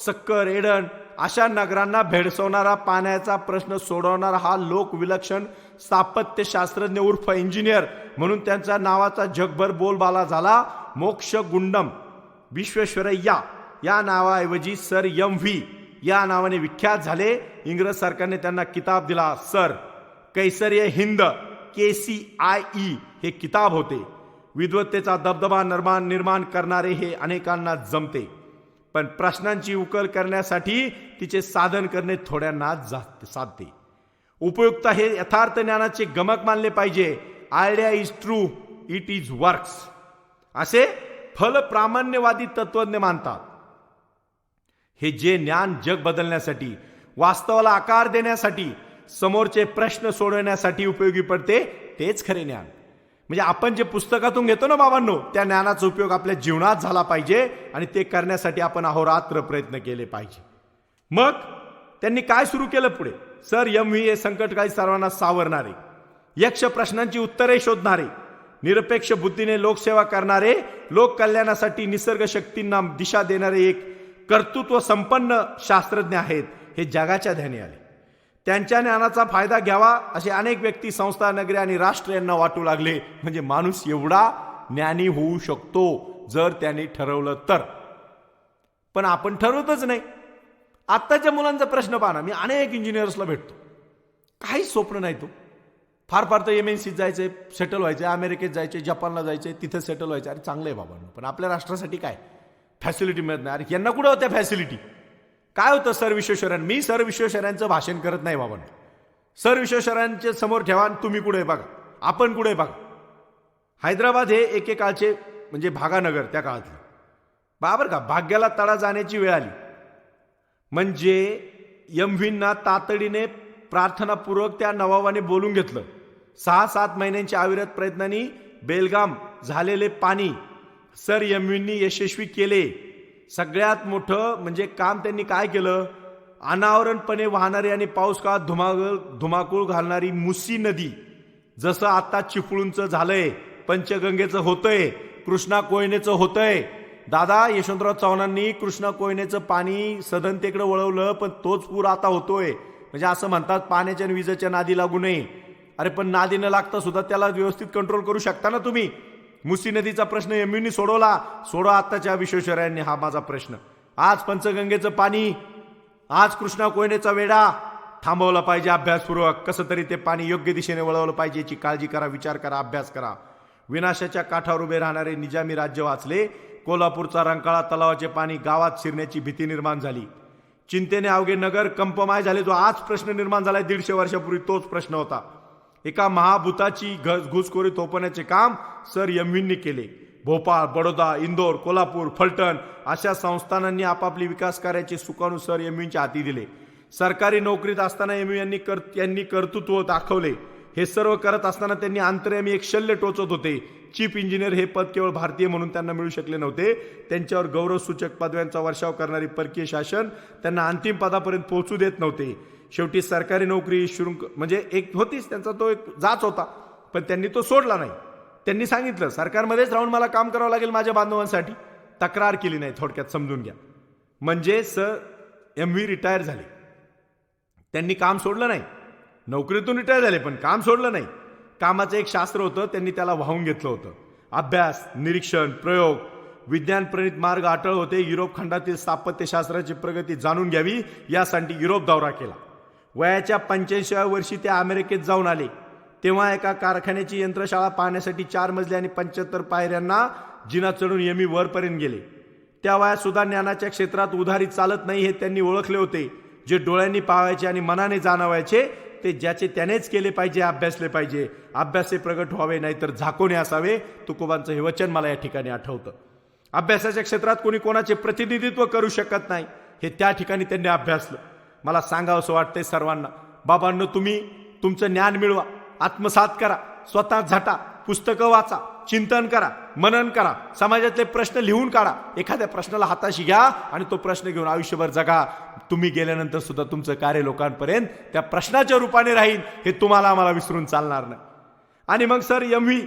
सक्कर, एडन अशा नगरांना भेडसवणारा, पाण्याचा प्रश्न सोडवणारा हा लोकविलक्षण स्थापत्य शास्त्रज्ञ उर्फ इंजिनियर म्हणून त्यांच्या नावाचा जगभर बोलबाला झाला. मोक्षगुंडम विश्वेश्वरय्या या नावाऐवजी सर एम.व्ही. या नावाने विख्यात झाले. इंग्रज सरकारने त्यांना किताब दिला. सर कैसर हिंद KCIE हे किताब होते. विद्वत्तेचा दबदबा निर्माण करणारे हे अनेकांना जमते, पण प्रश्नांची उकल करण्यासाठी तिचे साधन करणे थोड्यांना साधते. उपयुक्त हे यथार्थ ज्ञानाचे गमक मानले पाहिजे. Idea is true, it is works असे फलप्रामाण्यवादी तत्वज्ञ मानतात. हे जे ज्ञान जग बदलण्यासाठी, वास्तवाला आकार देण्यासाठी, समोरचे प्रश्न सोडवण्यासाठी उपयोगी पडते, तेच खरे ज्ञान. म्हणजे आपण जे पुस्तकातून घेतो ना बाबांनो, त्या ज्ञानाचा उपयोग आपल्या जीवनात झाला पाहिजे आणि ते करण्यासाठी आपण अहोरात्र प्रयत्न केले पाहिजे. मग त्यांनी काय सुरू केलं पुढे? सर एम.व्ही. हे संकटकाळी सर्वांना सावरणारे, यक्ष प्रश्नांची उत्तरे शोधणारे, निरपेक्ष बुद्धीने लोकसेवा करणारे, लोक कल्याणासाठी निसर्ग शक्तींना दिशा देणारे एक कर्तृत्व संपन्न शास्त्रज्ञ आहेत, हे जगाच्या ध्यानी आले. त्यांच्या ज्ञानाचा फायदा घ्यावा असे अनेक व्यक्ती, संस्था, नगरे आणि राष्ट्र यांना वाटू लागले. म्हणजे माणूस एवढा ज्ञानी होऊ शकतो जर त्याने ठरवलं तर. पण आपण ठरवतच नाही. आत्ताच्या मुलांचा प्रश्न पाहा ना, मी अनेक इंजिनियर्सला भेटतो, काहीच स्वप्न नाही. तो फार फार तर MNCत जायचंय, सेटल व्हायचंय, अमेरिकेत जायचे, जपानला जायचंय, तिथं सेटल व्हायचं. अरे चांगलं आहे बाबांनो, पण आपल्या राष्ट्रासाठी काय फॅसिलिटी मिळत नाही. अरे यांना कुठं होत्या फॅसिलिटी? काय होतं सर विश्वेश्वरय्या? मी सर विश्वेश्वरय्यांचं भाषण करत नाही बाबांनो. सर विश्वेश्वरय्यांच्या समोर ठेवा, तुम्ही कुठे बघा, आपण कुठे बघा. हैदराबाद हे एकेकाळचे म्हणजे भागानगर त्या काळातलं बाबर का, भाग्याला तडा जाण्याची वेळ आली म्हणजे MVंना तातडीने प्रार्थनापूर्वक त्या नवाबाने बोलून घेतलं. 6-7 महिन्यांच्या अविरत प्रयत्नांनी बेलगाम झालेले पाणी सर MVंनी यशस्वी केले. सगळ्यात मोठं म्हणजे काम त्यांनी काय केलं, अनावरणपणे वाहणारी आणि पाऊस काळात धुमाकूळ घालणारी मुसी नदी, जसं आता चिपळूणचं झालंय, पंचगंगेचं होतंय, कृष्णा कोयनेचं होतंय. दादा यशवंतराव चव्हाणांनी कृष्णा कोयनेचं पाणी सदनतेकडे वळवलं, पण तोच पूर आता होतोय. म्हणजे असं म्हणतात पाण्याच्या आणि विजेच्या नादी लागू नये. अरे पण नादी न लागता सुद्धा त्याला व्यवस्थित कंट्रोल करू शकता ना तुम्ही. मुसी नदीचा प्रश्न MVंनी सोडवला. सोडवा आत्ताच्या विश्वेश्वरय्यांनी हा माझा प्रश्न. आज पंचगंगेचं पाणी, आज कृष्णा कोयनेचा वेढा थांबवला पाहिजे अभ्यासपूर्वक. कसं तरी ते पाणी योग्य दिशेने वळवलं पाहिजे याची काळजी करा, विचार करा, अभ्यास करा. विनाशाच्या काठावर उभे राहणारे निजामी राज्य वाचले. कोल्हापूरचा रंकाळा तलावाचे पाणी गावात शिरण्याची भीती निर्माण झाली. चिंतेने अवघे नगर कंपमाय झाले. जो आज प्रश्न निर्माण झालाय 150 वर्षापूर्वी तोच प्रश्न होता. एका महाभूताची घुसखोरी थोपवण्याचे काम सर MVंनी केले. भोपाळ, बडोदा, इंदोर, कोल्हापूर, फलटण अशा संस्थानांनी आपापली विकास कार्याचे सुकाणू सर MVंच्या हाती दिले. सरकारी नोकरीत असताना यांनी कर्तृत्व दाखवले. हे सर्व करत असताना त्यांनी अंतर्यामी एक शल्य टोचत होते. चीफ इंजिनियर हे पद केवळ भारतीय म्हणून त्यांना मिळू शकले नव्हते. त्यांच्यावर गौरवसूचक पदव्यांचा वर्षाव करणारी परकीय शासन त्यांना अंतिम पदापर्यंत पोहोचू देत नव्हते. शेवटी सरकारी नोकरी शुल्क म्हणजे एक होतीच, त्यांचा तो एक जाच होता, पण त्यांनी तो सोडला नाही. त्यांनी सांगितलं सरकारमध्येच राहून मला काम करावं लागेल माझ्या बांधवांसाठी. तक्रार केली नाही, थोडक्यात समजून घ्या. म्हणजे सर MV रिटायर झाले, त्यांनी काम सोडलं नाही. नोकरीतून रिटायर झाले पण काम सोडलं नाही. कामाचं एक शास्त्र होतं, त्यांनी त्याला वाहून घेतलं होतं. अभ्यास, निरीक्षण, प्रयोग, विज्ञान प्रणित मार्ग अटळ होते. युरोप खंडातील स्थापत्यशास्त्राची प्रगती जाणून घ्यावी यासाठी युरोप दौरा केला. वयाच्या 85व्या वर्षी ते अमेरिकेत जाऊन आले. तेव्हा एका कारखान्याची यंत्रशाळा पाहण्यासाठी 4 मजले आणि 75 पायऱ्यांना जिना चढून MV वरपर्यंत गेले. त्या वयात सुद्धा ज्ञानाच्या क्षेत्रात उधारी चालत नाही हे त्यांनी ओळखले होते. जे डोळ्यांनी पाहायचे आणि मनाने जाणवायचे ते ज्याचे त्यानेच केले पाहिजे, अभ्यासले पाहिजे. अभ्यासे प्रगट व्हावे नाहीतर झाकोने असावे, तुकोबांचं हे वचन मला या ठिकाणी आठवतं. अभ्यासाच्या क्षेत्रात कोणी कोणाचे प्रतिनिधित्व करू शकत नाही हे त्या ठिकाणी त्यांनी अभ्यासलं. मला सांगावं असं वाटतंय सर्वांना, बाबांनो तुम्ही तुमचं ज्ञान मिळवा, आत्मसात करा, स्वतः झटा, पुस्तकं वाचा, चिंतन करा, मनन करा, समाजातले प्रश्न लिहून काढा. एखाद्या प्रश्नाला हाताशी घ्या आणि तो प्रश्न घेऊन आयुष्यभर जगा. तुम्ही गेल्यानंतर सुद्धा तुमचं कार्य लोकांपर्यंत त्या प्रश्नाच्या रूपाने राहील, हे तुम्हाला आम्हाला विसरून चालणार नाही. आणि मग सर MV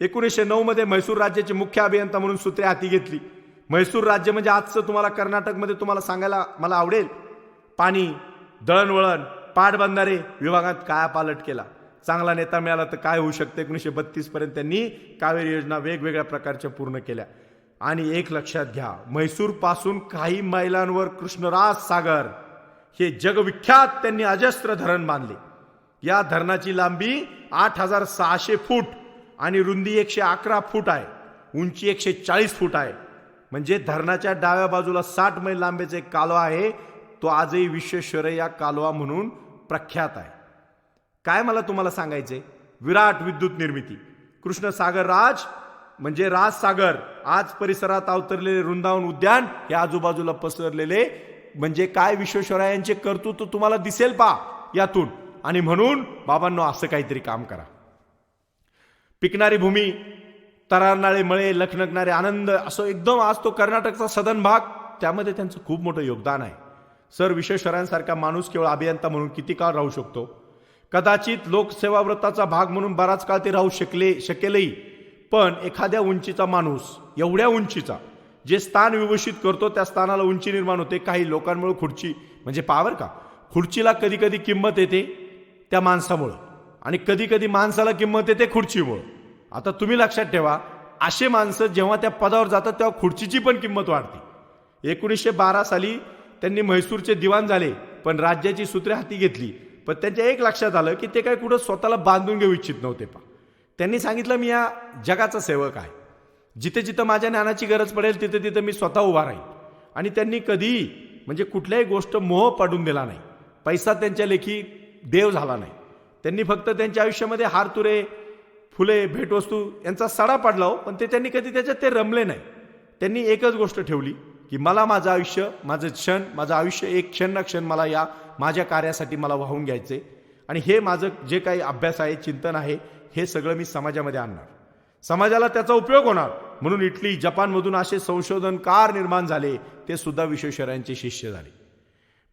1909 मध्ये म्हैसूर राज्याचे मुख्य अभियंता म्हणून सूत्रे हाती घेतली. म्हैसूर राज्य म्हणजे आजचं तुम्हाला कर्नाटकमध्ये तुम्हाला सांगायला मला आवडेल. पाणी, दळणवळण, पाटबंधारे विभागात कायापालट केला. चांगला नेता मिळाला तर काय होऊ शकते. 1932 पर्यंत त्यांनी कावेरी योजना वेगवेगळ्या प्रकारच्या पूर्ण केल्या. आणि एक लक्षात घ्या, म्हैसूर पासून काही मैलांवर कृष्णराज सागर हे जगविख्यात त्यांनी अजस्त्र धरण बांधले. या धरणाची लांबी 8600 फूट आणि रुंदी 111 फूट आहे, उंची 140 फूट आहे. म्हणजे धरणाच्या डाव्या बाजूला 60 मैल लांबीचा एक कालवा आहे. तो आजही विश्वेश्वरय्या कालवा म्हणून प्रख्यात आहे. काय मला तुम्हाला सांगायचंय, विराट विद्युत निर्मिती, कृष्णसागर राज म्हणजे राजसागर, आज परिसरात अवतरलेले वृंदावन उद्यान, हे आजूबाजूला पसरलेले म्हणजे काय विश्वेश्वरय्यांचे कर्तृत्व तुम्हाला दिसेल पा यातून. आणि म्हणून बाबांनो असं काहीतरी काम करा. पिकणारी भूमी, तरारणारे मळे, लखलखणारे आनंद, असं एकदम आज तो कर्नाटकचा सदन भाग, त्यामध्ये त्यांचं खूप मोठं योगदान आहे. सर विश्वेश्वरय्यांसारखा माणूस केवळ अभियंता म्हणून किती काळ राहू शकतो. कदाचित लोकसेवा व्रताचा भाग म्हणून बराच काळ ते राहू शकेलही, पण एखाद्या उंचीचा माणूस, एवढ्या उंचीचा, जे स्थान विभूषित करतो त्या स्थानाला उंची निर्माण होते. काही लोकांमुळे खुर्ची म्हणजे पावर का, खुर्चीला कधी कधी किंमत येते त्या माणसामुळं, आणि कधी कधी माणसाला किंमत येते खुर्चीमुळं. आता तुम्ही लक्षात ठेवा, असे माणसं जेव्हा त्या पदावर जातात तेव्हा खुर्चीची पण किंमत वाढते. 1912 साली त्यांनी म्हैसूरचे दिवाण झाले, पण राज्याची सूत्रे हाती घेतली. पण त्यांच्या एक लक्षात आलं की ते काय कुठं स्वतःला बांधून घेऊ इच्छित नव्हते. त्यांनी सांगितलं, मी या जगाचा सेवक आहे, जिथे जिथं माझ्या ज्ञानाची गरज पडेल तिथे तिथं मी स्वतः उभा राहील. आणि त्यांनी कधीही म्हणजे कुठल्याही गोष्ट मोह पडून दिला नाही. पैसा त्यांच्या लेखी देव झाला नाही. त्यांनी फक्त त्यांच्या आयुष्यामध्ये हारतुरे, फुले, भेटवस्तू यांचा सडा पडला हो, पण त्यांनी कधी त्याच्यात ते रमले नाही. त्यांनी एकच गोष्ट ठेवली की मला माझं आयुष्य, माझं आयुष्य एक क्षण ना क्षण मला या माझ्या कार्यासाठी मला वाहून घ्यायचे, आणि हे माझं जे काही अभ्यास आहे, चिंतन आहे, हे सगळं मी समाजामध्ये आणणार, समाजाला त्याचा उपयोग होणार. म्हणून इटली, जपानमधून असे संशोधनकार निर्माण झाले, ते सुद्धा विश्वेश्वरय्यांचे शिष्य झाले.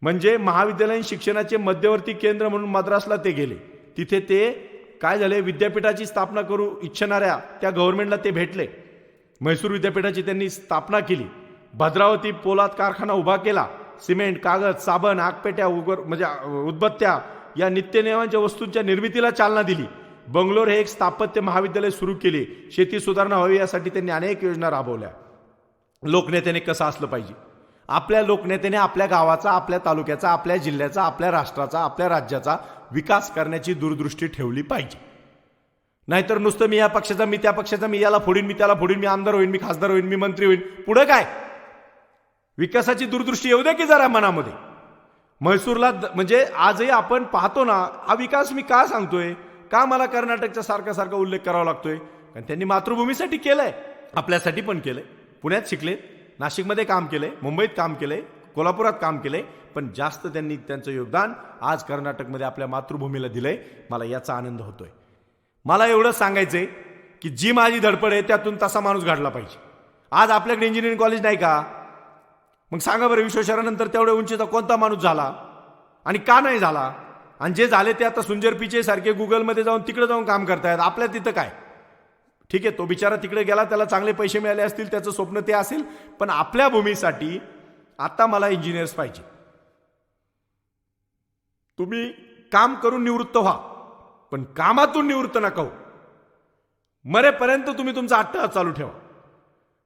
म्हणजे महाविद्यालयीन शिक्षणाचे मध्यवर्ती केंद्र म्हणून मद्रासला ते गेले. तिथे ते काय झाले, विद्यापीठाची स्थापना करू इच्छिणाऱ्या त्या गव्हर्नमेंटला ते भेटले. म्हैसूर विद्यापीठाची त्यांनी स्थापना केली. भद्रावती पोलाद कारखाना उभा केला. सिमेंट, कागद, साबण, आगपेट्या, म्हणजे उदबत्त्या या नित्यनियमांच्या वस्तूंच्या निर्मितीला चालना दिली. बंगलोर हे एक स्थापत्य महाविद्यालय सुरू केले. शेती सुधारणा व्हावी यासाठी त्यांनी अनेक योजना राबवल्या. लोकनेत्याने कसं असलं पाहिजे, आपल्या लोकनेत्याने आपल्या गावाचा, आपल्या तालुक्याचा, आपल्या जिल्ह्याचा, आपल्या राष्ट्राचा, आपल्या राज्याचा विकास करण्याची दूरदृष्टी ठेवली पाहिजे. नाहीतर नुसतं मी या पक्षाचा, मी त्या पक्षाचा, मी याला फोडीन, मी त्याला फोडीन, मी आमदार होईन, मी खासदार होईन, मी मंत्री होईन, पुढे काय? विकासाची दूरदृष्टी येऊ द्या की जरा मनामध्ये. म्हैसूरला म्हणजे आजही आपण पाहतो ना, हा विकास मी का सांगतोय, का मला कर्नाटकचा सारखा उल्लेख करावा लागतोय? कारण त्यांनी मातृभूमीसाठी केलंय, आपल्यासाठी पण केलंय. पुण्यात शिकले, नाशिकमध्ये काम केलंय, मुंबईत काम केलंय, कोल्हापुरात काम केलंय, पण जास्त त्यांनी त्यांचं योगदान आज कर्नाटकमध्ये आपल्या मातृभूमीला दिलंय. मला याचा आनंद होतोय. मला एवढंच सांगायचंय की जी माझी धडपड आहे त्यातून तसा माणूस घडला पाहिजे. आज आपल्याकडे इंजिनिअरिंग कॉलेज नाही का? मग सांगा बरं, विश्वेश्वरय्यानंतर तेवढ्या उंचीचा कोणता माणूस झाला आणि का नाही झाला? आणि जे झाले ते आता सुंजर पिचे सारखे गुगलमध्ये जाऊन तिकडे जाऊन काम करतायत. आपल्या तिथं काय? ठीक आहे, तो बिचारा तिकडे गेला, त्याला चांगले पैसे मिळाले असतील, त्याचं स्वप्न ते असेल, पण आपल्या भूमीसाठी आता मला इंजिनियर्स पाहिजे. तुम्ही काम करून निवृत्त व्हा, पण कामातून निवृत्त नका हो. मरेपर्यंत तुम्ही तुमचा अट्टहास चालू ठेवा.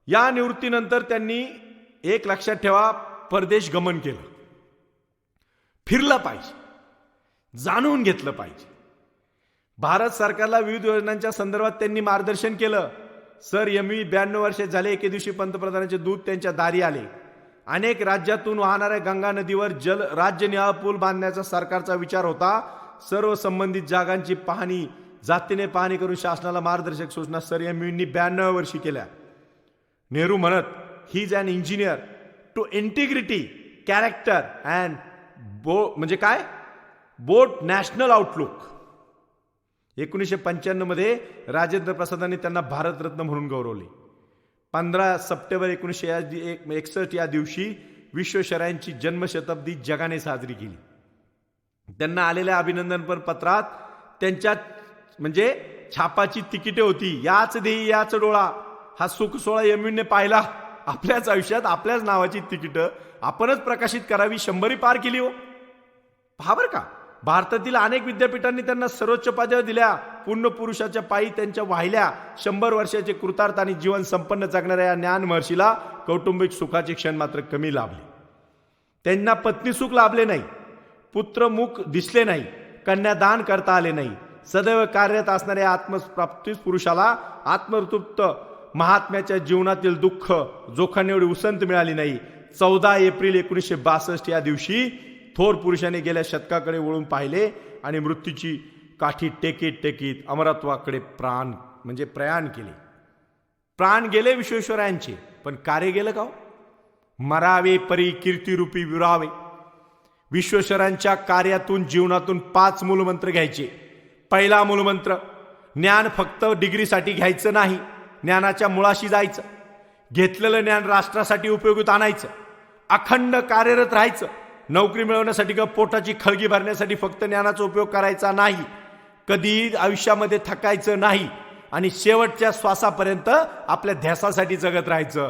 या निवृत्तीनंतर त्यांनी एक लक्षात ठेवा, परदेश गमन केलं, फिरलं पाहिजे, जाणून घेतलं पाहिजे. भारत सरकारला विविध योजनांच्या संदर्भात त्यांनी मार्गदर्शन केलं. सर एम.व्ही. 92 वर्षे झाले, एके दिवशी पंतप्रधानांचे दूत त्यांच्या दारी आले. अनेक राज्यातून वाहणाऱ्या गंगा नदीवर राज्यनिहाय पूल बांधण्याचा सरकारचा विचार होता. सर्व संबंधित जागांची पाहणी, जातीने पाहणी करून शासनाला मार्गदर्शक सूचना सर एम.व्ही.नी 92 वर्षी केल्या. नेहरू म्हणत, he is an engineer to integrity, character and म्हणजे काय, बोट नॅशनल आउटलुक. 1995 मध्ये राजेंद्र प्रसादांनी त्यांना भारतरत्न म्हणून गौरवले. 15 सप्टेंबर 1961 या दिवशी विश्वेश्वरय्यांची जन्मशताब्दी जगाने साजरी केली. त्यांना आलेल्या अभिनंदनपर पत्रात त्यांच्या म्हणजे छापाची तिकिटे होती. याच देही याच डोळा, हा सुख सोहळा एम.व्हीने पाहिला. आपल्याच आयुष्यात आपल्याच नावाची तिकीटं आपणच प्रकाशित करावी, 100 पार केली हो. पहा बरं का, भारतातील अनेक विद्यापीठांनी त्यांना सर्वोच्च पदव्या दिल्या. पूर्ण पुरुषाच्या पायी त्यांच्या वाहिल्या. 100 वर्षाचे कृतार्थ आणि जीवन संपन्न जगणाऱ्या या ज्ञान महर्षीला कौटुंबिक सुखाचे क्षण मात्र कमी लाभले. त्यांना पत्नी सुख लाभले नाही, पुत्रमुख दिसले नाही, कन्यादान करता आले नाही. सदैव कार्यरत असणाऱ्या आत्मप्राप्ती पुरुषाला आत्मतृप्त महात्म्याच्या जीवनातील दुःख जोखाने एवढी उसंत मिळाली नाही. 14 एप्रिल 1962 या दिवशी थोर पुरुषाने गेल्या शतकाकडे वळून पाहिले आणि मृत्यूची काठी टेकीत अमरत्वाकडे प्रयाण केले. प्राण गेले विश्वेश्वरय्यांचे, पण कार्य गेलं का? मरावे परी कीर्तिरूपी विरावे. विश्वेश्वरय्यांच्या कार्यातून, जीवनातून 5 मूलमंत्र घ्यायचे. पहिला मूलमंत्र, ज्ञान फक्त डिग्रीसाठी घ्यायचं नाही, ज्ञानाच्या मुळाशी जायचं. घेतलेलं ज्ञान राष्ट्रासाठी उपयोगात आणायचं. अखंड कार्यरत राहायचं. नोकरी मिळवण्यासाठी किंवा पोटाची खळगी भरण्यासाठी फक्त ज्ञानाचा उपयोग करायचा नाही. कधीही आयुष्यामध्ये थकायचं नाही. आणि शेवटच्या श्वासापर्यंत आपल्या ध्यासासाठी जगत राहायचं.